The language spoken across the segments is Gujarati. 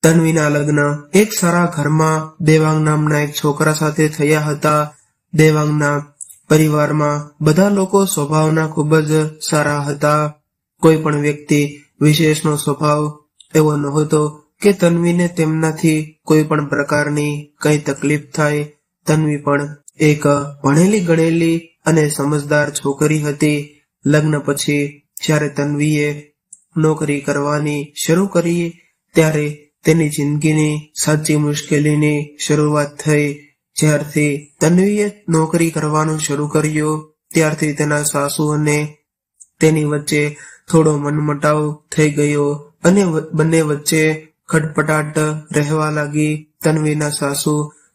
તન્વીના લગ્ન એક સારા ઘરમાં દેવાંગ નામના એક છોકરા સાથે થયા હતા. દેવાંગના પરિવારમાં બધા લોકો સ્વભાવના ખૂબ જ સારા હતા. કોઈ પણ વ્યક્તિ વિશેષનો સ્વભાવ એવો નહોતો કે તન્વીને તેમનાથી કોઈ પણ પ્રકારની કઈ તકલીફ થાય. તન્વી પણ એક ભણેલી ગણેલી અને સમજદાર છોકરી હતી. લગ્ન પછી જ્યારે તન્વીએ નોકરી કરવાની શરૂ કરી ત્યારે તેની જિંદગીની સાચી મુશ્કેલીની શરૂઆત થઈ. જ્યારથી તન્વીએ નોકરી કરવાનું શરૂ કર્યું ત્યારથી તેના સાસુ અને તેની વચ્ચે થોડો મનમટાવ થઈ ગયો અને બંને વચ્ચે ખટપટાટ રહેવા લાગી. તન્વીના સાસુ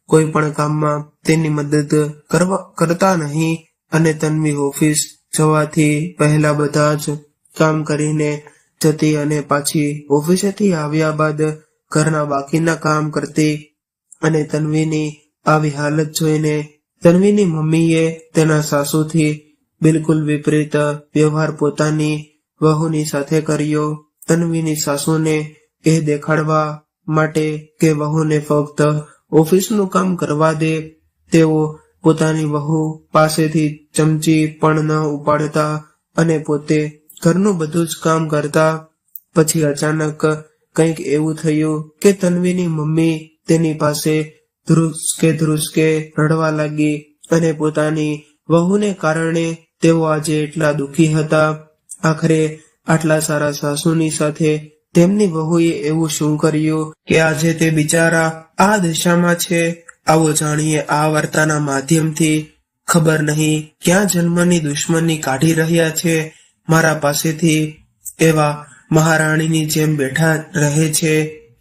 કોઈ પણ કામમાં તેની મદદ કરતા નહીં અને તન્વી ઓફિસ જવાથી પહેલા બધા જ કામ કરીને જતી અને પાછી ઓફિસેથી આવ્યા બાદ ઘરના બાકીના કામ કરતી. અને તન્વીની આવી હાલત જોઈને તન્વીની મમ્મીએ તેના સાસુથી બિલકુલ વિપરીત વ્યવહાર પોતાની વહુની સાથે કર્યો. તન્વીની સાસુને એ દેખાડવા માટે કે વહુને ફક્ત ઓફિસનું કામ કરવા દે તેઓ પોતાની વહુ પાસેથી ચમચી પણ ન ઉપાડતા અને પોતે ઘરનું બધું જ કામ કરતા. પછી અચાનક કંઈક એવું થયું કે તન્વીની મમ્મી તેની પાસે ધ્રુસકે રડવા લાગી અને પોતાની વહુને કારણે તેઓ આજે એટલા દુઃખી હતા. આખરે આટલા સારા સાસુની સાથે તેમની વહુએ એવું શું કર્યું કે આજે તે બિચારા આ દશામાં છે? આવો જાણીએ આ વાર્તાના માધ્યમથી. ખબર નહીં ક્યાં જન્મની દુશ્મની કાઢી રહ્યા છે. મારા પાસેથી એવા મહારાણીની જેમ બેઠા રહે છે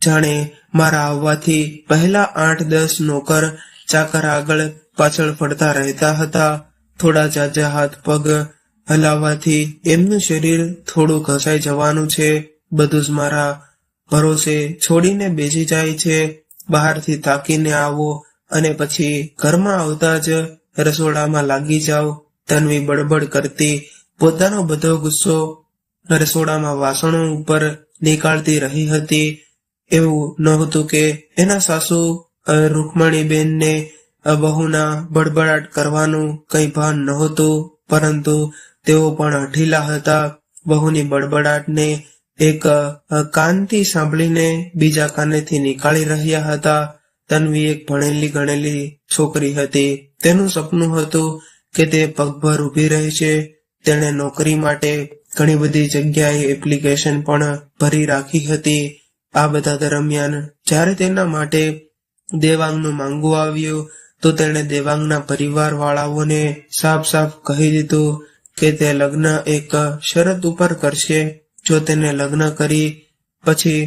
જાણે મારા આવવાથી પહેલા 8-10 નોકર ચાકર આગળ પાછળ ફરતા રહેતા હતા. થોડા જાજા હાથ પગ હલાવવાથી એમનું શરીર થોડું ઘસાઈ જવાનું છે. બધું જ મારા ભરોસે છોડીને બેસી જાય છે. બહારથી તાકીને આવો અને પછી ઘરમાં આવતા જ રસોડામાં લાગી જાઓ. તન્વી બડબડ કરતી પોતાનો બધો ગુસ્સો રસોડામાં વાસણો ઉપર નીકાળતી રહી હતી. એવું નહોતું કે એના સાસુ રૂકમણીબેનને બહુના બડબડાટ કરવાનું કંઈ ભાન નહોતું, પરંતુ તેઓ પણ હઠીલા હતા. બહુની બડબડાટને એક કાનથી સાંભળીને બીજા કાનેથી નીકાળી રહ્યા હતા. તન્વી એક ભણેલી ગણેલી છોકરી હતી. તેનું સપનું હતું કે તે પગભર ઊભી રહી છે. તેણે નોકરી માટે ઘણી બધી જગ્યાએ એપ્લિકેશન પણ ભરી રાખી હતી. આ બધા દરમિયાન જ્યારે તેના માટે દેવાંગનું માંગવું આવ્યું તો તેણે દેવાંગના પરિવાર વાળાઓને સાફ કહી દીધું કે તે લગ્ન એક શરત ઉપર કરશે. જો તેને લગ્ન કરી પછી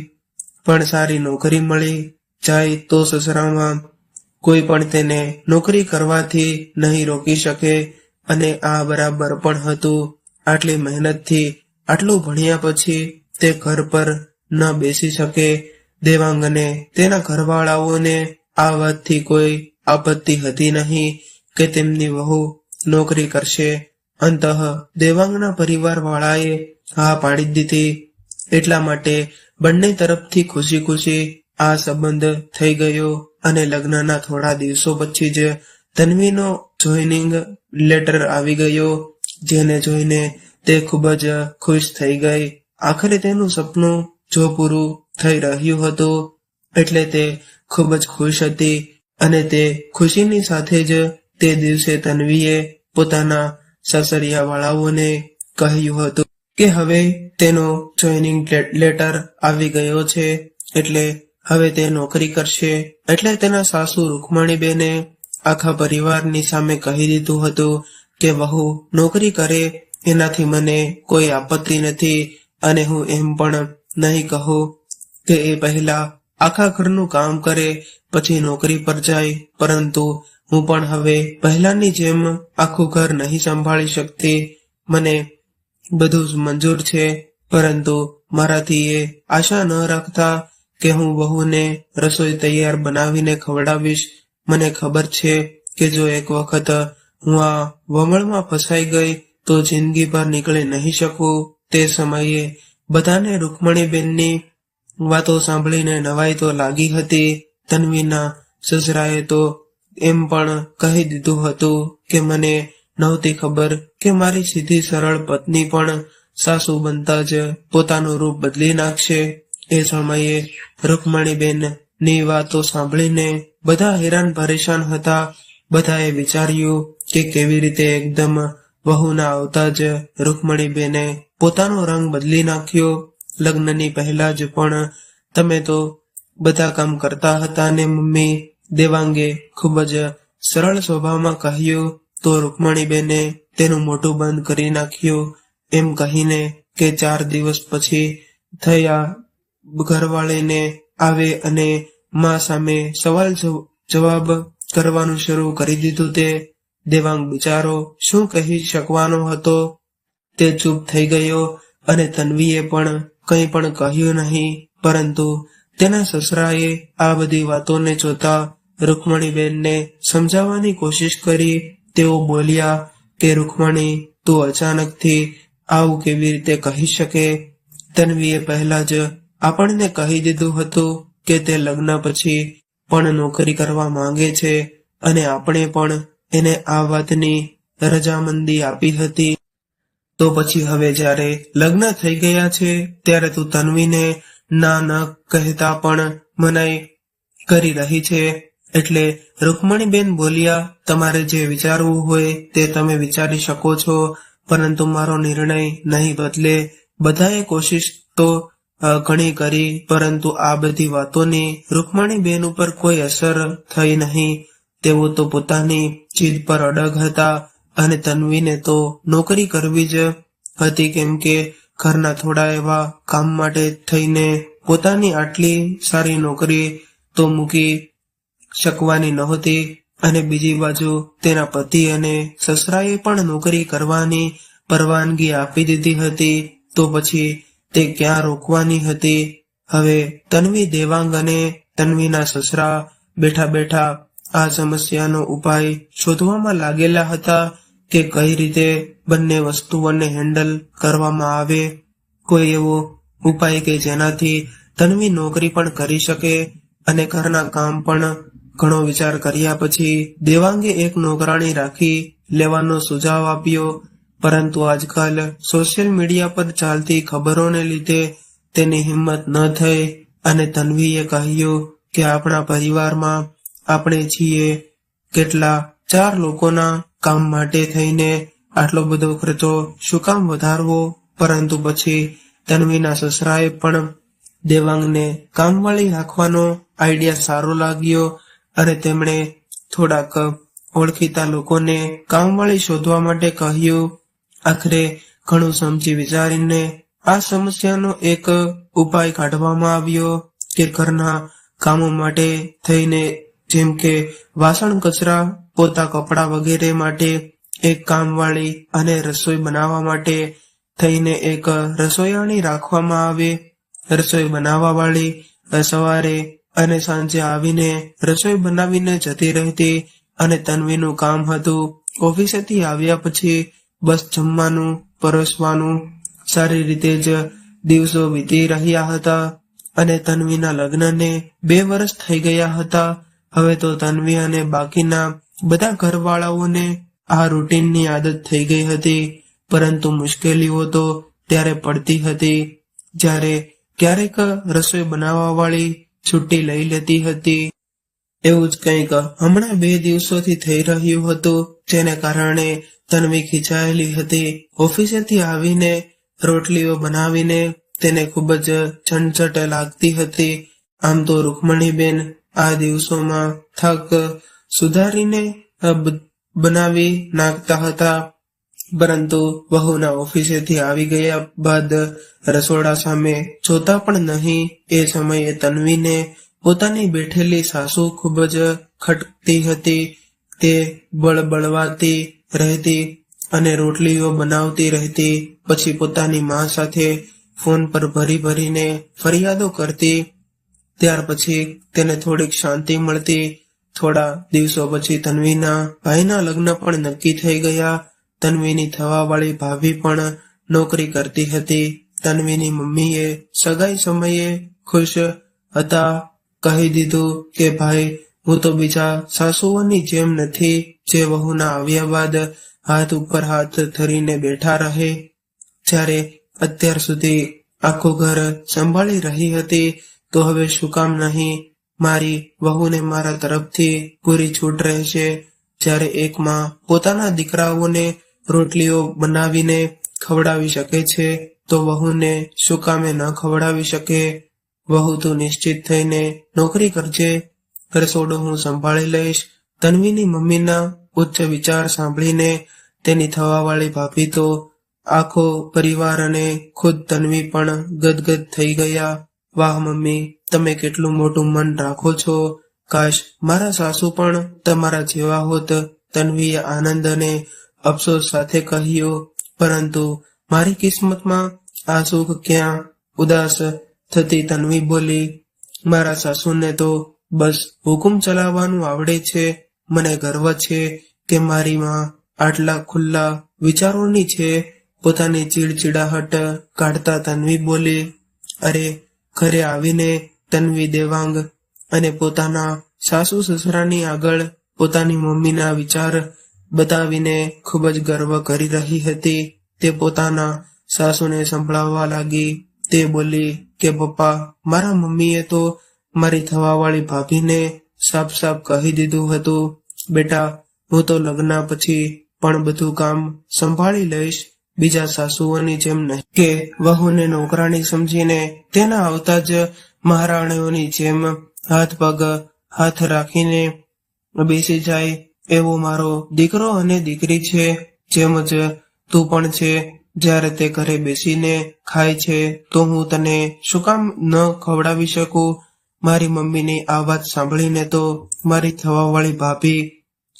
પણ સારી નોકરી મળી જાય તો સસરામાં કોઈ પણ તેને નોકરી કરવાથી નહીં રોકી શકે. અને આ બરાબર પણ હતું. આટલી મહેનતથી આટલું ભણ્યા પછી તે ઘર પર ન બેસી શકે. દેવાંગ અને તેના ઘરવાળાઓને આ વાતથી કોઈ આપત્તિ હતી નહીં કે તેમની વહુ નોકરી કરશે. અંતઃ દેવાંગના પરિવાર વાળાએ હા પાડી દીધી. એટલા માટે બંને તરફથી ખુશી આ સંબંધ થઈ ગયો અને લગ્નના થોડા દિવસો પછી જ તન્વીનો જોઈનિંગ લેટર આવી ગયો, જેને જોઈને તે ખૂબ જ ખુશ થઈ ગઈ. આખરે તેનું સપનું જો પૂરું થઈ રહ્યું હતું એટલે તે ખૂબ જ ખુશ હતી. અને તે ખુશીની સાથે જ તે દિવસે તન્વીએ પોતાના સાસરિયા વાળાઓને કહ્યું હતું કે હવે તેનો જોઈનિંગ લેટર આવી ગયો છે એટલે હવે તે નોકરી કરશે. એટલે તેના સાસુ રૂકમણીબેને આખા પરિવારની સામે કહી દીધું હતું કે વહુ નોકરી કરે એનાથી મને કોઈ આપત્તિ નથી અને હું એમ પણ નહીં કહું કે એ પહેલા આખા ઘરનું કામ કરે પછી નોકરી પર જાય, પરંતુ હું પણ હવે પહેલાની જેમ આખું ઘર નહીં સંભાળી શકતી. મને બધું જ મંજૂર છે, પરંતુ મારાથી એ આશા ન રાખતા કે હું વહુને રસોઈ તૈયાર બનાવીને ખવડાવીશ. મને ખબર છે કે જો એક વખત હું આ વમળમાં ફસાઈ ગઈ તો જિંદગી ભર નીકળી નહીં શકું. તે સમયે બધાને રૂકમણીબેનની વાતો સાંભળીને નવાઈ તો લાગી હતી. તન્વીના સસરાએ તો એમ પણ કહી દીધું હતું કે મને નહોતી ખબર કે મારી સીધી સરળ પત્ની પણ સાસુ બનતા જ પોતાનું રૂપ બદલી નાખશે. એ સમયે રૂકમણીબેન ની વાતો સાંભળીને બધા હેરાન પરેશાન હતા. બધાએ વિચાર્યું કે કેવી રીતે એકદમ વહુના આવતા જ રૂકમણીબેને પોતાનો રંગ બદલી નાખ્યો. લગ્નની પહેલા જ પણ તમે તો બધા કામ કરતા હતા ને મમ્મી, દેવાંગે ખૂબ જ સરળ સ્વભાવમાં કહ્યું. તો રૂકમણીબેને તેનું મોઢું બંધ કરી નાખ્યું, એમ કહીને કે 4 દિવસ પછી થયા ઘરવાળીને આવે અને માં સામે સવાલ જવાબ કરવાનું શરૂ કરી દીધું. તે દેવાંગ બિચારો શું કહી શકવાનો હતો તે ચૂપ થઈ ગયો અને તન્વીએ પણ કંઈ પણ કહ્યું નહીં. પરંતુ તેના સસરાએ આ બધી વાતોને જોતા રૂકમણીબેનને સમજાવવાની કોશિશ કરી. તેઓ બોલ્યા કે રૂકમણી, તું અચાનકથી આવું કેવી રીતે કહી શકે? તન્વીએ પહેલા જ આપણને કહી દીધું હતું કે તે લગ્ન પછી પણ નોકરી કરવા માંગે છે અને આપણે પણ એને આ વાતની રજામંદી આપી હતી. તો પછી હવે જ્યારે લગ્ન થઈ ગયા છે ત્યારે તું તન્વીને ના ન કહેતા પણ મનાઈ કરી રહી છે. એટલે રૂકમણીબેન બોલ્યા, તમારે જે વિચારવું હોય તે તમે વિચારી શકો છો, પરંતુ મારો નિર્ણય નહીં બદલે. બધાએ કોશિશ તો ઘણી કરી, પરંતુ આ બધી વાતોની રૂકમણીબેન ઉપર કોઈ અસર થઈ નહીં. તેઓ તો પોતાની જીદ પર અડગ હતા અને તન્વીને તો નોકરી કરવી જ હતી, કેમ કે ઘરના થોડા એવા કામ માટે થઈને પોતાની આટલી સારી નોકરી તો મૂકી શકવાની નહોતી. અને બીજી બાજુ તેના પતિ અને સસરાએ પણ નોકરી કરવાની પરવાનગી આપી દીધી હતી. તો પછી તે ક્યાં રોકવાની હતી? હવે તન્વી, દેવાંગ અને તન્વીના સસરા બેઠા બેઠા આ સમસ્યાનો ઉપાય શોધવામાં લાગેલા હતા કે કઈ રીતે બંને વસ્તુઓને હેન્ડલ કરવામાં આવે. કોઈ એવો ઉપાય કે જેનાથી તન્વી નોકરી પણ કરી શકે અને ઘરના કામ પણ. ઘણો વિચાર કર્યા પછી દેવાંગે એક નોકરાણી રાખી લેવાનો સુઝાવ આપ્યો. પરંતુ આજકાલ સોશિયલ મીડિયા પર ચાલતી ખબરોને લીધે તેની હિંમત ન થઈ અને તન્વીએ કહ્યું કે આપણા પરિવારમાં આપણે છીએ કેટલા, 4 લોકોના કામ માટે થઈને આટલો બધો ખર્ચો શું કામ વધારવો? પરંતુ પછી તન્વીના સસરાએ પણ દેવાંગને કામવાળી રાખવાનો આઈડિયા સારો લાગ્યો અને તેમણે થોડાક ઓળખીતા લોકોને કામવાળી શોધવા માટે કહ્યું. આખરે ઘણું સમજી વિચારીને આ સમસ્યાનો એક ઉપાય કાઢવામાં આવ્યો કે ઘરના કામો માટે થઈને, જેમ કે વાસણ, કચરા, પોતા, કપડાં વગેરે માટે એક કામવાળી અને રસોઈ બનાવવા માટે થઈને એક રસોઈયાણી રાખવામાં આવે. રસોઈ બનાવવા વાળી સવારે અને સાંજે આવીને રસોઈ બનાવીને જતી રહેતી અને તન્વીનું કામ હતું ઓફિસેથી આવ્યા પછી બસ જમવાનું પરોસવાનું. સારી રીતે જ દિવસો વીતી રહ્યા હતા અને તન્વીના લગ્નને 2 વર્ષ થઈ ગયા હતા. હવે તો તન્વી અને બાકીના બધા ઘરવાળાઓને આ રૂટીનની આદત થઈ ગઈ હતી. પરંતુ મુશ્કેલીઓ તો ત્યારે પડતી હતી જ્યારે ક્યારેક રસોઈ બનાવવા વાળી છુટ્ટી લઈ લેતી હતી. એવું જ કંઈક હમણાં 2 દિવસોથી થઈ રહ્યું હતું, જેને કારણે તન્વી ખીચાયેલી હતી. ઓફિસેથી આવીને રોટલીઓ બનાવીને તેને ખૂબ જ ઝંઝટ લાગતી હતી. આમ તો રૂકમણીબેન આ દિવસોમાં થાક સુધારીને બનાવી નાખતા હતા, પરંતુ વહુના ઓફિસેથી આવી ગયા બાદ રસોડા સામે જોતા પણ નહીં. એ સમયે તન્વીને પોતાની બેઠેલી સાસુ ખૂબ જ ખટકતી હતી. તે બળબળવાતી રહેતી અને રોટલીઓ બનાવતી રહેતી. પછી પોતાની માં સાથે ફોન પર ભરીને ફરિયાદો કરતી. ત્યાર પછી તેને થોડીક શાંતિ મળતી. થોડા દિવસો પછી તન્વીના ભાઈના લગ્ન પણ નક્કી થઈ ગયા. તન્વીની થવાવાળી ભાભી પણ નોકરી કરતી હતી. તન્વીની મમ્મીએ સગાઈ સમયે ખુશ હતા. કહી દીધું કે ભાઈ, હું તો બીજા સાસુઓની જેમ નથી જે વહુના આવ્યા બાદ હાથ ઉપર હાથ ધરીને બેઠા રહે. જ્યારે અત્યાર સુધી આખું ઘર સંભાળી રહી હતી, તો હવે શું કામ નહીં મારી વહુને મારા તરફથી પૂરી છૂટ રહેશે. જ્યારે એક માં પોતાના દીકરાઓને રોટલીઓ બનાવીને ખવડાવી શકે છે, તો વહુને શું કામે ન ખવડાવી શકે. વહુ તું નિશ્ચિત થઈને નોકરી કરજે, રસોડું હું સંભાળી લઈશ. તન્વીની મમ્મીના ઉચ્ચ વિચાર સાંભળીને તેની થવાવાળી ભાભી તો આખો પરિવાર અને ખુદ તન્વી પણ ગદગદ થઈ ગયા. વાહ મમ્મી, તમે કેટલું મોટું મન રાખો છો. કાશ મારા સાસુ પણ તમારા જેવા હોત, તન્વીએ આનંદ અને અફસોસ સાથે કહ્યું. પરંતુ મારી કિસ્મતમાં આ સુખ ક્યાં? ઉદાસ થતી તન્વી બોલી, મારા સાસુને તો બસ હુકુમ ચલાવવાનું આવડે છે. મને ગર્વ છે કે મારી માં આટલા ખુલ્લા વિચારોની છે. પોતાની ચીડચીડાહટ કાઢતા તન્વી બોલી, અરે ઘરે આવીને તન્વી દેવાંગ અને પોતાના સાસુ સસરાની આગળ પોતાની મમ્મીના વિચાર બતાવીને ખૂબ જ ગર્વ કરી રહી હતી. તે પોતાના સાસુને સંભળાવવા લાગી. તે બોલી કે પપ્પા, મારા મમ્મીએ તો મારી થવાવાળી ભાભીને સાફ સાફ કહી દીધું હતું, બેટા હું તો લગ્ન પછી પણ બધું કામ સંભાળી લઈશ, બીજા સાસુઓની જેમ નહીં કે વહુને નોકરાણી સમજીને તેના આવતા જ મહારાણીઓની જેમ હાથ પગ હાથ રાખીને બેસી જાય. એવો મારો દીકરો અને દીકરી છે, જેમ જ તું પણ છે. જ્યારે તે ઘરે બેસીને ખાય છે, તો હું તને શું કામ ન ખવડાવી શકું. મારી મમ્મીની આ વાત સાંભળીને તો મારી થવાવાળી ભાભી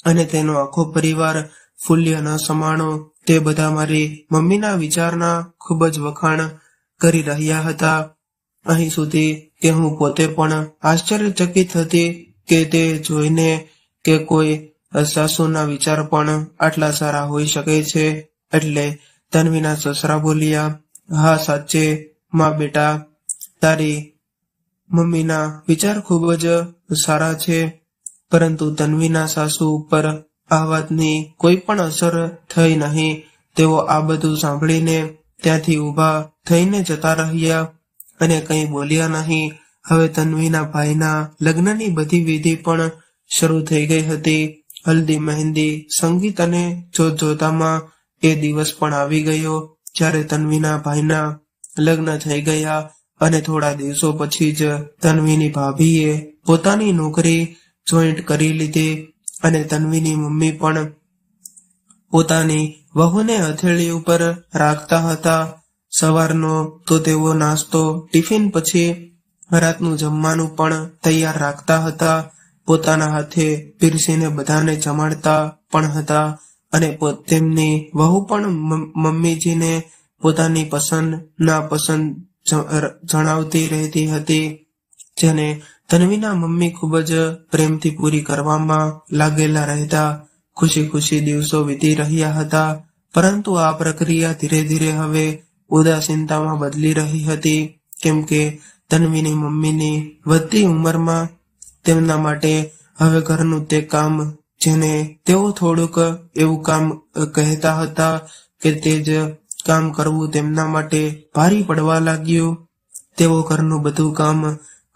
અને તેનો આખો પરિવાર ફૂલ્ય ન સમાણો. તે બધા મારી મમ્મીના વિચારના ખૂબ જ વખાણ કરી રહ્યા હતા. અહીં સુધી કે હું પોતે પણ આશ્ચર્યચકિત હતી કે તે જોઈને કે કોઈ સાસુના વિચાર પણ આટલા સારા હોઈ શકે છે. એટલે તન્વીના સસરા બોલ્યા, હા સાચે માં બેટા, તારી મમ્મીના વિચાર ખૂબ જ સારા છે. પરંતુ તન્વીના સાસુ ઉપર આ વાતની કોઈ પણ અસર થઈ નહીં. તેઓ આ બધું સાંભળીને ત્યાંથી ઊભા થઈને જતા રહ્યા અને કંઈ બોલ્યા નહીં. હવે તન્વીના ભાઈના લગ્નની બધી વિધિ પણ શરૂ થઈ ગઈ હતી. હલ્દી, મહેંદી, સંગીત અને જોતજોતામાં એ દિવસ પણ આવી ગયો જ્યારે તન્વીના ભાઈના લગ્ન થઈ ગયા. અને થોડા દિવસો પછી જ તન્વીની ભાભીએ પોતાની નોકરી જોઈન્ટ કરી લીધી અને તન્વીની મમ્મી પણ પોતાની વહુને હથેળી ઉપર રાખતા હતા. સવારનો તો તેઓ નાસ્તો, ટિફિન પછી રાતનું જમવાનું પણ તૈયાર રાખતા હતા. પોતાના હાથે પીરસીને બધાને જમાડતા પણ હતા. અને તેમની વહુ પણ મમ્મીજીને પોતાની પસંદ ના પસંદ જણાવતી રહેતી હતી, જેને તન્વીના મમ્મી ખૂબ જ પ્રેમથી પૂરી કરવામાં લાગેલા રહેતા. ખુશી ખુશી દિવસો વીતી રહ્યા હતા. પરંતુ આ પ્રક્રિયા ધીરે ધીરે હવે ઉદાસીનતામાં બદલી રહી હતી, કેમ કે તન્વીની મમ્મીની વધતી ઉંમરમાં તેમના માટે હવે ઘરનું તે કામ, જેને તેઓ થોડુંક એવું કામ કહેતા હતા કે તે જ કામ કરવું તેમના માટે ભારી પડવા લાગ્યું. તેઓ ઘરનું બધું કામ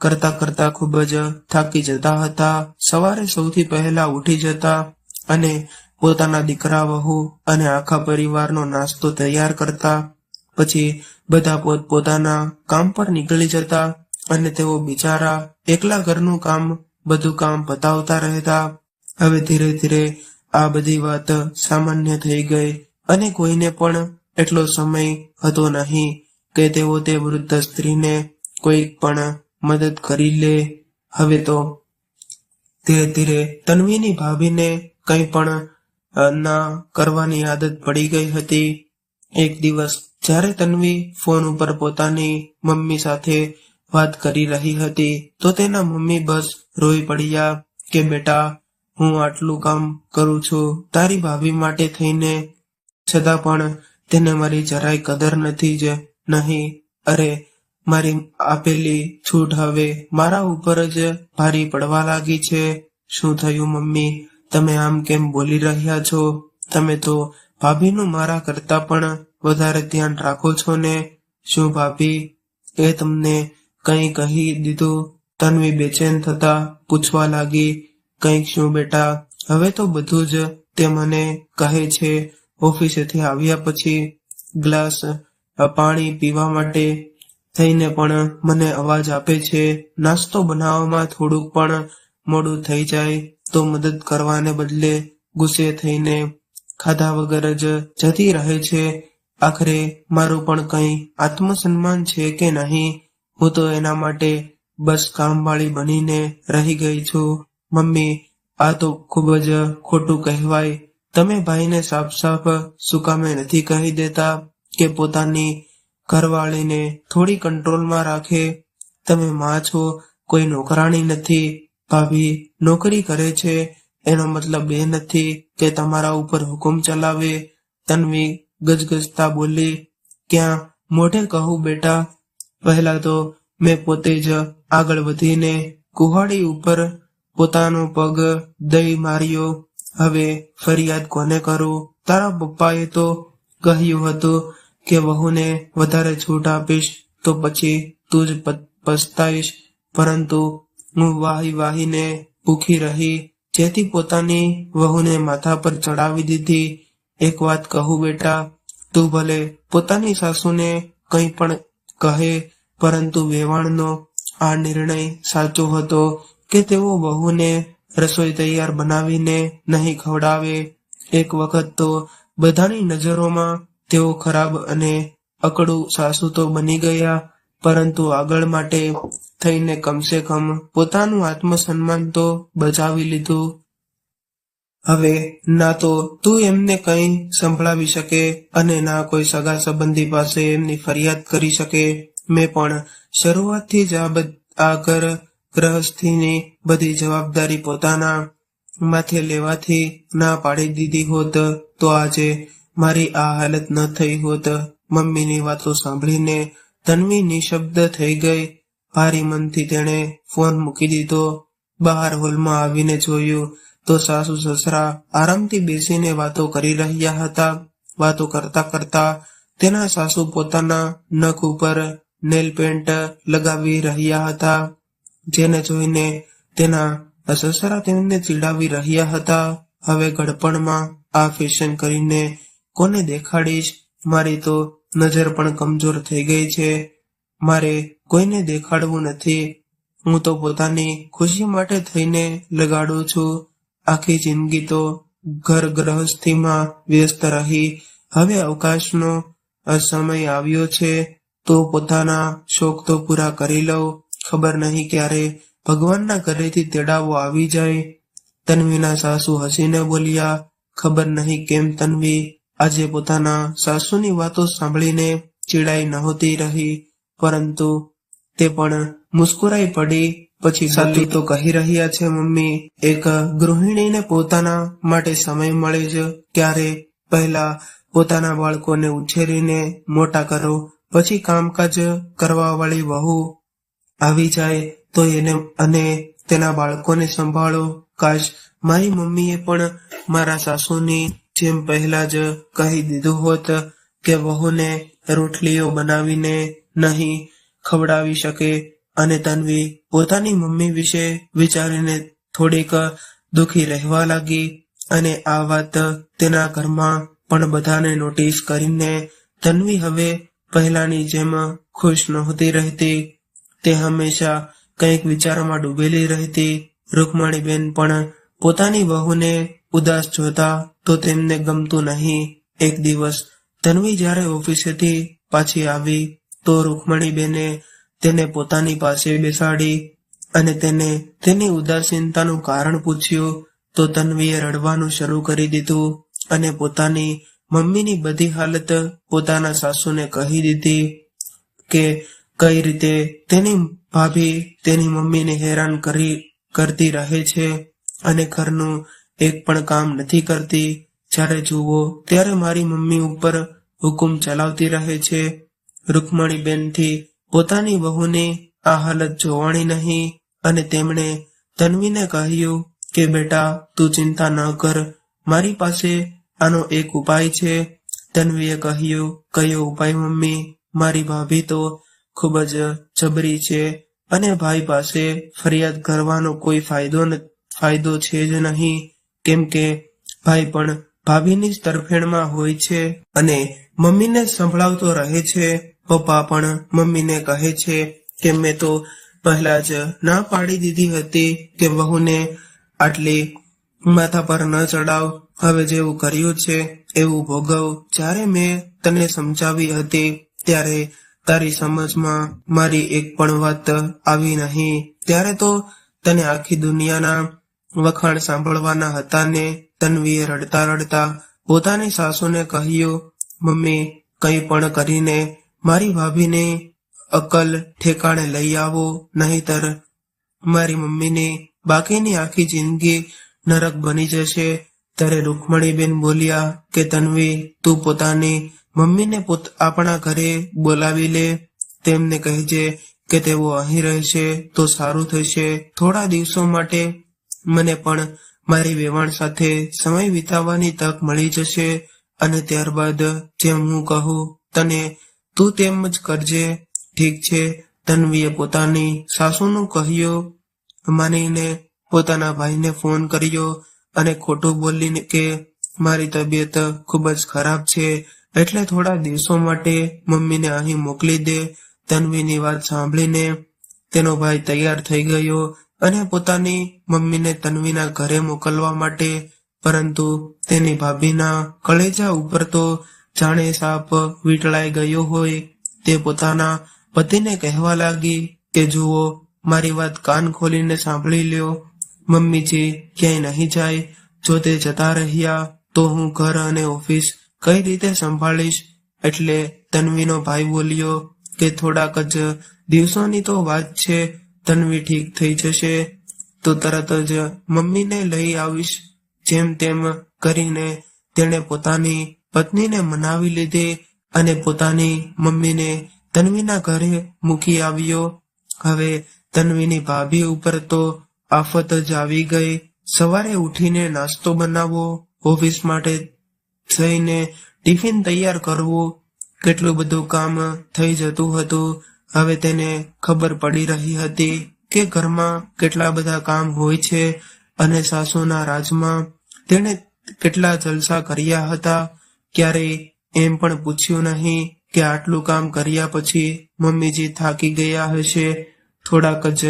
કરતા કરતા ખૂબ જ થાકી જતા હતા. સવારે સૌથી પહેલા ઉઠી જતા અને પોતાના દીકરા, વહુ અને આખા પરિવારનો નાસ્તો તૈયાર કરતા. પછી બધા પોતપોતાના કામ પર નીકળી જતા અને તેઓ બિચારા એકલા ઘરનું કામ બધું કામ પતાવતા રહેતા. હવે ધીરે ધીરે આ બધી વાત સામાન્ય થઈ ગઈ અને કોઈને પણ એટલો સમય હતો નહીં કે તેઓ તે વૃદ્ધ સ્ત્રીને કોઈ પણ મદદ કરી લે. હવે તો ધીરે ધીરે તન્વીની ભાભીને કંઈ પણ ના કરવાની આદત પડી ગઈ હતી. એક દિવસ જ્યારે તન્વી ફોન ઉપર પોતાની મમ્મી સાથે વાત કરી રહી હતી, તો તેના મમ્મી બસ રોઈ પડ્યા કે બેટા, હું આટલું કામ કરું છું તારી ભાભી માટે થઈને, છતાં પણ તેને મારી જરાય કદર નથી જ નહીં. અરે મારી આપેલી છૂટ હવે મારા ઉપર જ ભારી પડવા લાગી છે. શું થયું મમ્મી? તમે આમ કેમ બોલી રહ્યા છો? તમે તો ભાભીનું મારા કરતા પણ વધારે ધ્યાન રાખો છો ને. શું ભાભી એ તમને કંઈ કહી દીધું? તન્વી બેચેન થતા પૂછવા લાગી. કંઈક શું બેટા? હવે તો બધું જ તે મને કહે છે. ઓફિસેથી આવ્યા પછી ગ્લાસ પાણી પીવા માટે થઈને પણ મને અવાજ આપે છે. નાસ્તો બનાવવામાં થોડુંક પણ મોડું થઈ જાય તો મદદ કરવાને બદલે ગુસ્સે થઈને ખાધા વગર જ જતી રહે છે. આખરે મારું પણ કંઈ આત્મસન્માન છે કે નહીં? હું તો એના માટે બસ કામવાળી બનીને રહી ગઈ છું. મમ્મી, આ તો ખૂબ જ ખોટું કહેવાય. તમે ભાઈને સાફ સાફ સુકામે નથી કહી દેતા કે પોતાની ઘરવાળીને થોડી કંટ્રોલમાં રાખે? તમે માં છો, કોઈ નોકરાણી નથી. ભાભી નોકરી કરે છે એનો મતલબ એ નથી કે તમારા ઉપર હુકમ ચલાવે. તન્વી ગજગજતા બોલી. ક્યાં મોઢે કહું બેટા? પહેલા તો મેં પોતે જ આગળ વધીને કુહાડી ઉપર પોતાનો પગ દઈ માર્યો. હવે ફરિયાદ કોને કરું? તારા પપ્પાએ તો કહ્યું હતું કે વહુને વધારે છૂટ આપીશ તો પછી તું જ પસ્તાઈશ. પરંતુ હું વાહીને ભૂખી રહી, જેથી પોતાની વહુને માથા પર ચડાવી દીધી. એક વાત કહું બેટા, તું ભલે પોતાની સાસુને કંઈ પણ કહે, પરંતુ વેવાણનો આ નિર્ણય સાચો હતો કે તેઓ વહુને રસોઈ તૈયાર બનાવીને નહીં ખવડાવે. એક વખત તો બધાની નજરોમાં તેઓ ખરાબ અને અકડું સાસુ તો બની ગયા, પરંતુ આગળ માટે થઈને કમસે કમ પોતાનું આત્મસન્માન તો બચાવી લીધું. હવે ના તો તું એમને કંઈ સંભળાવી શકે અને ના કોઈ સગા સંબંધી પાસે એમની ફરિયાદ કરી શકે. મેં પણ શરૂઆતથી જ આ ઘર ગ્રહસ્થીની બધી જવાબદારી પોતાના માથે લેવાથી ના પાડી દીધી હોત તો આજે મારી આ હાલત ન થઈ હોત. મમ્મીની વાતો સાંભળીને તન્વી નિશબ્દ થઈ ગઈ. ભારી મનથી તેણે ફોન મૂકી દીધો. બહાર હોલમાં આવીને જોયું તો સાસુ સસરા આરામથી બેસીને વાતો કરી રહ્યા હતા. વાતો કરતા કરતા તેના સાસુ પોતાના નખ ઉપર નેલ પેન્ટ લગાવી રહ્યા હતા, જેને જોઈને તેના સસરા તેમને ચીડાવી રહ્યા હતા. હવે ગડપણમાં આ ફેશન કરીને કોને દેખાડીશ? મારી તો નજર પણ કમજોર થઈ ગઈ છે. મારે કોઈને દેખાડવું નથી. હું તો પોતાની ખુશી માટે થઈને લગાડું છું. આખી જિંદગી તો ઘર ગ્રહસ્થીમાં વ્યસ્ત રહી. હવે અવકાશનો સમય આવ્યો છે તો પોતાના શોખ તો પૂરા કરી લઉં. ખબર નહીં ક્યારે ભગવાનના ઘરેથી તેડાવો આવી જાય. તન્વીના સાસુ હસીને બોલ્યા. ખબર નહીં કેમ તન્વી આજે પોતાના સાસુની વાતો સાંભળીને ચીડાઈ નહોતી રહી, પરંતુ તે પણ મુસ્કુરાઈ પડી. પછી સાચું તો કહી રહ્યા છે મમ્મી, એક ગૃહિણીને પોતાના માટે સમય મળે જ ક્યારે? પહેલા પોતાના બાળકોને ઉછેરીને મોટા કરો, પછી કામકાજ કરવા વાળી વહુ આવી જાય તો એને અને તેના બાળકોને સંભાળો. કાશ મારી મમ્મીએ પણ મારા સાસુની જેમ પહેલા જ કહી દીધું હોત કે વહુને રોટલીઓ બનાવીને નહીં ખવડાવી શકે. અને તન્વી પોતાની મમ્મી વિશે વિચારીને થોડીક દુઃખી રહેવા લાગી. અને આ વાત તેના ઘરમાં પણ બધાને નોટિસ કરીને તન્વી હવે પહેલાની જેમ ખુશ નહોતી રહેતી. તે હંમેશા કંઈક વિચારમાં ડૂબેલી રહેતી. રૂકમણીબેન પણ પોતાની વહુને ઉદાસ જોતા તો તેમને ગમતું નહીં. એક દિવસ તન્વી જ્યારે ઓફિસેથી પાછી આવી તો રૂકમણીબેને તેને પોતાની પાસે બેસાડી અને તેને તેની ઉદાસીનતાનું કારણ પૂછ્યું તો તન્વીએ રડવાનું શરૂ કરી દીધું અને પોતાની મમ્મીની બધી હાલત પોતાના સાસુને કહી દીધી કે કઈ રીતે તેની ભાભી તેની મમ્મીને હેરાન કરતી રહે છે અને ઘરનું એક પણ કામ નથી કરતી. જ્યારે જુઓ ત્યારે મારી મમ્મી ઉપર હુકુમ ચલાવતી રહે છે. રૂકમણીબેનથી પોતાની વહુની આ હાલત જોવાની નહીં અને તેમણે તન્વીને કહ્યું કે બેટા તું ચિંતા ન કર, મારી પાસે આનો એક ઉપાય છે. તન્વીએ કહ્યું, કયો ઉપાય મમ્મી? મારી ભાભી તો ખૂબ જ જબરી છે અને ભાઈ પાસે ફરિયાદ કરવાનો કોઈ ફાયદો છે જ નહીં, કેમ કે ભાઈ પણ ભાભીની જ તરફેણમાં હોય છે અને મમ્મીને સંભળાવતો રહે છે. પપ્પા પણ મમ્મીને કહે છે કે મેં તો પહેલા જ ના પાડી દીધી હતી કે વહુને આટલી માથા પર ન ચડાવ, હવે જેવું કર્યું છે એવું ભોગવ. જ્યારે મેં તને સમજાવી હતી ત્યારે તારી સમજમાં મારી એક પણ વાત આવી નહીં. ત્યારે તો તને આખી દુનિયાના વખાણ સાંભળવાના હતા ને. તન્વીએ રડતા રડતા પોતાની સાસુને કહ્યું, મમ્મી કંઈ પણ કરીને મારી ભાભીને અકલ ઠેકાણે લઈ આવો, નહીતર મારી મમ્મીની બાકીની આખી જિંદગી નરક બની જશે. ત્યારે રૂકમણીબેન બોલ્યા કે તન્વી તું પોતાની મમ્મીને આપણા ઘરે બોલાવી લે, તેમને કહેજે કે તેઓ અહીં રહેશે તો સારું થશે. થોડા દિવસો માટે મને પણ મારી વેવાણ સાથે સમય વિતાવવાની તક મળી જશે અને ત્યારબાદ જેમ હું કહું તને તું તેમ જ કરજે. ઠીક છે. તન્વીએ પોતાની સાસુનું કહ્યું માનીને પોતાના ભાઈને ફોન કર્યો અને ખોટું બોલીને કે મારી તબિયત ખૂબ જ ખરાબ છે એટલે થોડા દિવસો માટે મમ્મીને અહીં મોકલી દે. તન્વીની વાત સાંભળીને તેનો ભાઈ તૈયાર થઈ ગયો અને પોતાની મમ્મીને તન્વીના ઘરે મોકલવા માટે, પરંતુ તેની ભાભીના કળેજા ઉપર તો જાણે સાપ વીંટળાઈ ગયો હોય. તે પોતાના પતિને કહેવા લાગી કે જુઓ, મારી વાત કાન ખોલીને સાંભળી લ્યો, મમ્મીજી ક્યાંય નહીં જાય. જો તે જતા રહ્યા તો હું ઘર અને ઓફિસ કઈ રીતે સંભાળીશ? એટલે તન્વીનો ભાઈ બોલ્યો કે થોડાક જ દિવસોની તો વાત છે, તન્વી ઠીક થઈ જશે તો તરત જ મમ્મીને લઈ આવીશ. જેમ તેમ કરીને તેણે પોતાની પત્નીને મનાવી લીધી અને પોતાની મમ્મીને તન્વીના ઘરે મૂકી આવ્યો. હવે તન્વીની ભાભી ઉપર તો આફત જ આવી ગઈ. સવારે ઉઠીને નાસ્તો બનાવવો, ઓફિસ માટે જઈને ટિફિન તૈયાર કરવું, કેટલું બધું કામ થઈ જતું હતું. હવે તેને ખબર પડી રહી હતી કે ઘરમાં કેટલા બધા કામ હોય છે અને સાસુના રાજમાં તેણે કેટલા જલસા કર્યા હતા. ક્યારેય એમ પણ પૂછ્યું નહીં કે આટલું કામ કર્યા પછી મમ્મીજી થાકી ગયા હશે. થોડાક જ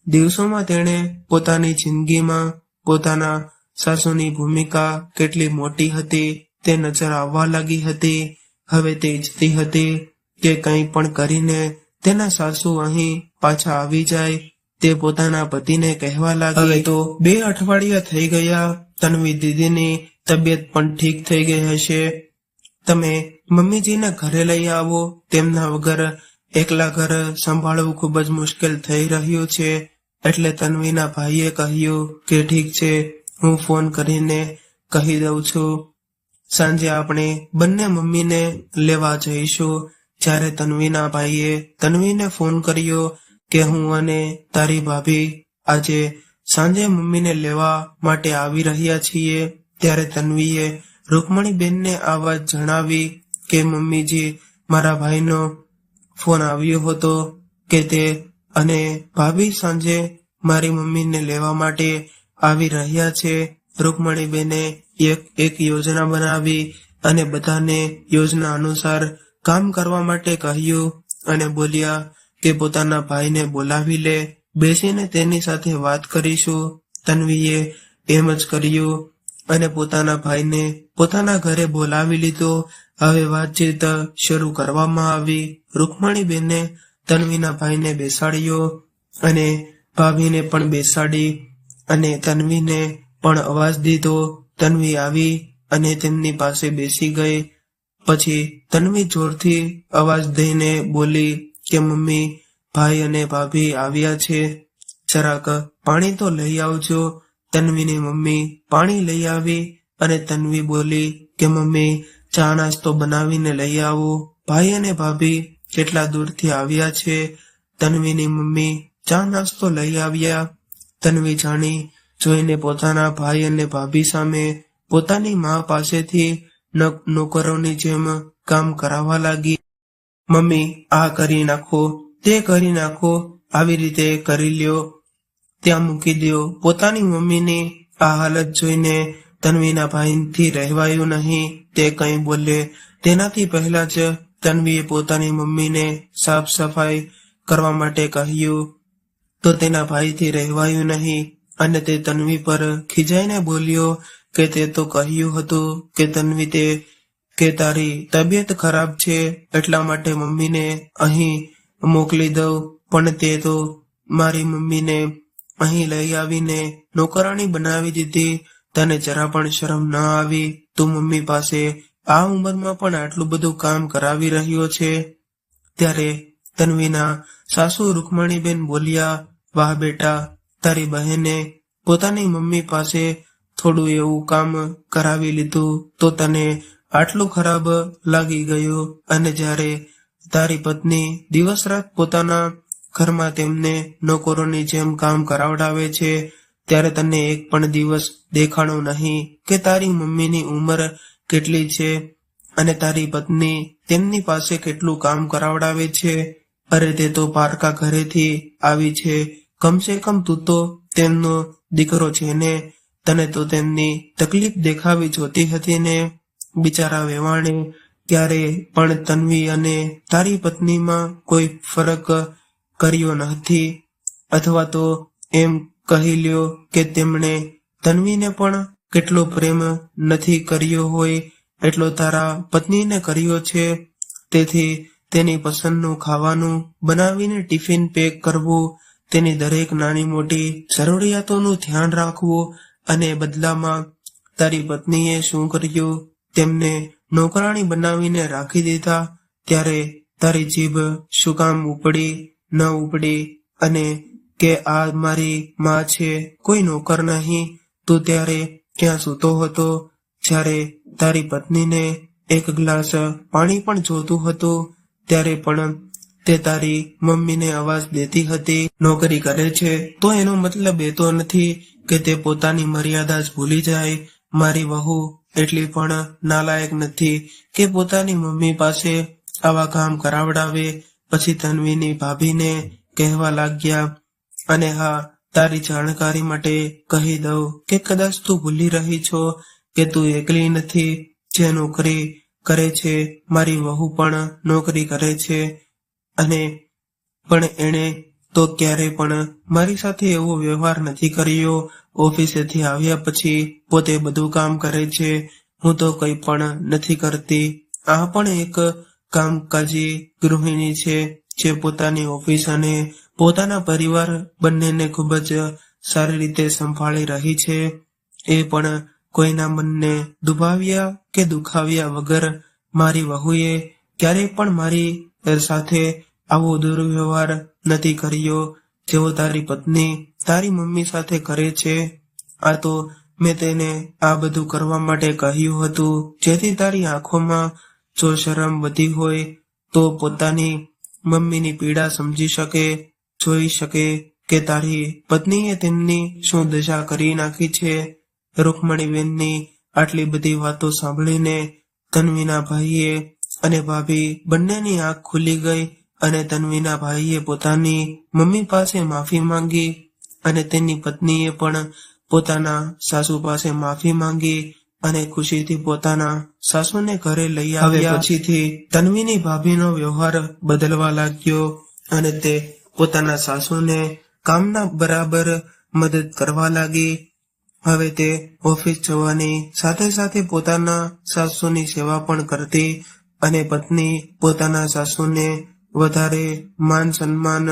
દિવસોમાં તેણે પોતાની જિંદગીમાં પોતાના સાસુની ભૂમિકા કેટલી મોટી હતી તે નજર આવવા લાગી હતી. હવે તે ઈચ્છતી હતી કે કંઈ પણ કરીને તેના સાસુ અહીં પાછા આવી જાય. તે પોતાના પતિને કહેવા લાગી, હવે તો 2 અઠવાડિયા થઈ ગયા, તન્વી દીદીની તબિયત પણ ઠીક થઈ ગઈ હશે, તમે મમ્મીજીને ઘરે લઈ આવો. તેમના વગર એકલા ઘર સંભાળવું ખૂબ જ મુશ્કેલ થઈ રહ્યું છે. એટલે તન્વીના ભાઈએ કહ્યું કે ઠીક છે, હું ફોન કરીને કહી દઉં છું, સાંજે આપણે બંને મમ્મીને લેવા જઈશું. જ્યારે તન્વીના ભાઈએ તન્વીને ફોન કર્યો કે હું અને તારી ભાભી આજે સાંજે મમ્મીને લેવા માટે આવી રહ્યા છીએ, ત્યારે તન્વીએ રૂકમણીબેનને આ વાત જણાવી કે મમ્મીજી, મારા ભાઈનો ફોન આવ્યો હતો કે તે અને ભાભી સાંજે મારી મમ્મીને લેવા માટે આવી રહ્યા છે. રૂકમણીબેને એક યોજના બનાવી અને બધાને યોજના અનુસાર કામ કરવા માટે કહ્યું અને બોલ્યા કે પોતાના ભાઈને બોલાવી લે, બેસીને તેની સાથે વાત કરીશું. તન્વીએ એમ જ કર્યું અને પોતાના ભાઈને પોતાના ઘરે બોલાવી લીધો. હવે વાતચીત શરૂ કરવામાં આવી. રૂકમણીબેને તન્વીના ભાઈને બેસાડ્યો અને ભાભીને પણ બેસાડી અને તન્વીને પણ અવાજ દીધો. તન્વી આવી અને તેમની પાસે બેસી ગઈ. પછી તન્વી જોરથી અવાજ દઈને બોલી કે મમ્મી, ભાઈ અને ભાભી આવ્યા છે, જરાક પાણી તો લઈ આવજો. તન્વીની મમ્મી પાણી લઈ આવી અને તન્વી બોલી કે મમ્મી, ચા નાસ્તો બનાવીને લઈ આવો. ભાઈ અને ભાભી કેટલા દૂરથી આવ્યા છે. તન્વીની મમ્મી ચા નાસ્તો લઈ આવ્યા. તન્વી જાણી જોઈને પોતાના ભાઈ અને ભાભી સામે પોતાની મા પાસેથી નોકરોની જેમ કામ કરાવવા લાગી. મમ્મી, આ કરી નાખો, તે કરી નાખો, આવી રીતે કરી લ્યો, ત્યાં મૂકી દો. પોતાની મમ્મીની આ હાલત જોઈને તન્વીના ભાઈથી રહેવાયું નહીં. તે કંઈ બોલે તેનાથી પહેલા જ તન્વીએ પોતાની મમ્મીને સાફ સફાઈ કરવા માટે કહ્યું તો તેના ભાઈથી રહેવાયું નહીં અને તે તન્વી પર ખીજાઈને બોલ્યો કે તે તો કહ્યું હતું કે તન્વી કે તારી તબિયત ખરાબ છે એટલા માટે મમ્મીને અહીં મોકલી દઉં, પણ તે તો મારી મમ્મીને અહીં લઈ આવીને નોકરાણી બનાવી દીધી. તને જરા પણ શરમ ન આવી? તું મમ્મી પાસે આ ઉંમરમાં પણ આટલું બધું કામ કરાવી રહ્યો છે. ત્યારે તન્વીના સાસુ રૂકમણીબેન બોલ્યા, વાહ બેટા, તારી બહેને પોતાની મમ્મી પાસે થોડું એવું કામ કરાવી લીધું તો તને આટલું ખરાબ લાગી ગયું, અને જ્યારે તારી પત્ની દિવસ રાત પોતાના ઘરમાં તેમને નોકરોની જેમ કામ કરાવડાવે છે ત્યારે તને એક પણ દિવસ દેખાણો નહીં કે તારી મમ્મીની ઉંમર કેટલી છે અને તારી પત્ની તેમની પાસે કેટલું કામ કરાવડાવે છે. અરે તે તો પારકા ઘરેથી આવી છે, કમસે કમ તું તો તેમનો દીકરો છે ને, તને તો તેમની તકલીફ દેખાવી જોતી હતી ને. બિચારા વેવાણે ક્યારે પણ તન્વી અને તારી પત્નીમાં કોઈ ફરક કર્યો નથી, અથવા તો એમ કહી લ્યો કે તેમણે તન્વીને પણ કેટલો પ્રેમ નથી કર્યો હોય એટલો તારા પત્નીને કર્યો છે. તેથી તેની પસંદનું ખાવાનું બનાવીને ટિફિન પેક કરવું, તેની દરેક નાની મોટી જરૂરિયાતોનું ધ્યાન રાખવું, અને બદલામાં તારી પત્નીએ શું કર્યું? તેમને નોકરાણી બનાવીને રાખી દીધા. ત્યારે તારી જીભ શું કામ ઉપડી ન ઉપડી અને કે આ મારી માં છે, કોઈ નોકર નહીં? તું ત્યારે ક્યાં સૂતો હતો જ્યારે તારી પત્નીને એક ગ્લાસ પાણી પણ જોતું હતું ત્યારે પણ તે તારી મમ્મીને અવાજ દેતી હતી. નોકરી કરે છે તો એનો મતલબ એ તો નથી કે તે પોતાની મર્યાદા જ ભૂલી જાય. મારી વહુ એટલી પણ નાલાયક નથી કે પોતાની મમ્મી પાસે આવા કામ કરાવડાવે. પછી તન્વીની ભાભીને કહેવા લાગ્યા, અને હા, તારી જાણકારી માટે કહી દઉં કે કદાચ તું ભૂલી રહી છો કે તું એકલી નથી જે નોકરી કરે છે. મારી વહુ પણ નોકરી કરે છે, અને પણ એણે તો ક્યારે પણ મારી સાથે એવો વ્યવહાર નથી કર્યો. ઓફિસેથી આવ્યા પછી પોતે બધું કામ કરે છે, હું તો કંઈ પણ નથી કરતી. આ પણ એક કામકાજી ગૃહિણી છે જે પોતાની ઓફિસ અને પોતાના પરિવાર બંનેને ખૂબ જ સારી રીતે સંભાળી રહી છે. એ પણ કોઈના મનને દુભાવ્યા કે દુખાવ્યા વગર મારી વહુએ ક્યારેય પણ મારી સાથે આવો દુર્વ્યવહાર નથી કર્યો જેવો તારી પત્ની તારી મમ્મી સાથે કરે છે. આ તો મેં તેને આ બધું કરવા માટે કહ્યું હતું જેથી તારી આંખોમાં જો શરમ વધી હોય તો પોતાની મમ્મીની પીડા સમજી શકે, જોઈ શકે કે તારી પત્નીએ તેમની શું દશા કરી નાખી છે. રૂકમણીબેનની આટલી બધી વાતો સાંભળીને તન્વીના ભાઈએ અને ભાભી બંનેની આંખ ખુલી ગઈ, અને તન્વીના ભાઈએ પોતાની મમ્મી પાસે માફી માંગી અને તેની પત્નીએ પણ પોતાના સાસુ પાસે માફી માંગી અને ખુશીથી પોતાના સાસુને ઘરે લઈ આવ્યા. પછીથી તન્વીની ભાભીનો વ્યવહાર બદલવા લાગ્યો અને તે પોતાના સાસુને કામના બરાબર મદદ કરવા લાગી. હવે તે ઓફિસ જવાની સાથે સાથે પોતાના સાસુની સેવા પણ કરતી, અને પત્ની પોતાના સાસુને વધારે માન સન્માન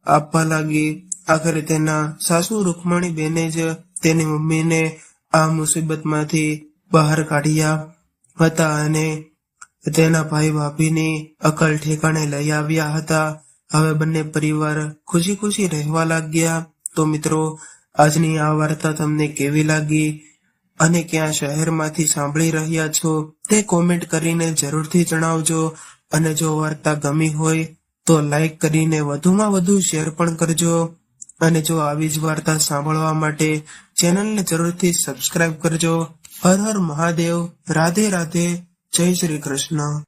આપવા લાગી. આખરે તેના સાસુ રૂકમણીબેને જ તેની મમ્મીને આ મુસીબતમાંથી બહાર કાઢ્યા હતા અને તેના ભાઈ ભાભીની અકલ ઠેકાણે લઈ આવ્યા હતા. હવે બંને પરિવાર ખુશી ખુશી રહેવા લાગ્યા. તો મિત્રો, આજની આ વાર્તા તમને કેવી લાગી અને ક્યાં શહેરમાંથી સાંભળી રહ્યા છો તે કોમેન્ટ કરીને જરૂરથી જણાવજો. અને જો વાર્તા ગમી હોય તો લાઈક કરીને વધુમાં વધુ શેર પણ કરજો અને જો આવી જ વાર્તા સાંભળવા માટે ચેનલને જરૂરથી સબસ્ક્રાઇબ કરજો. હર હર મહાદેવ. રાધે રાધે. જય શ્રી કૃષ્ણ.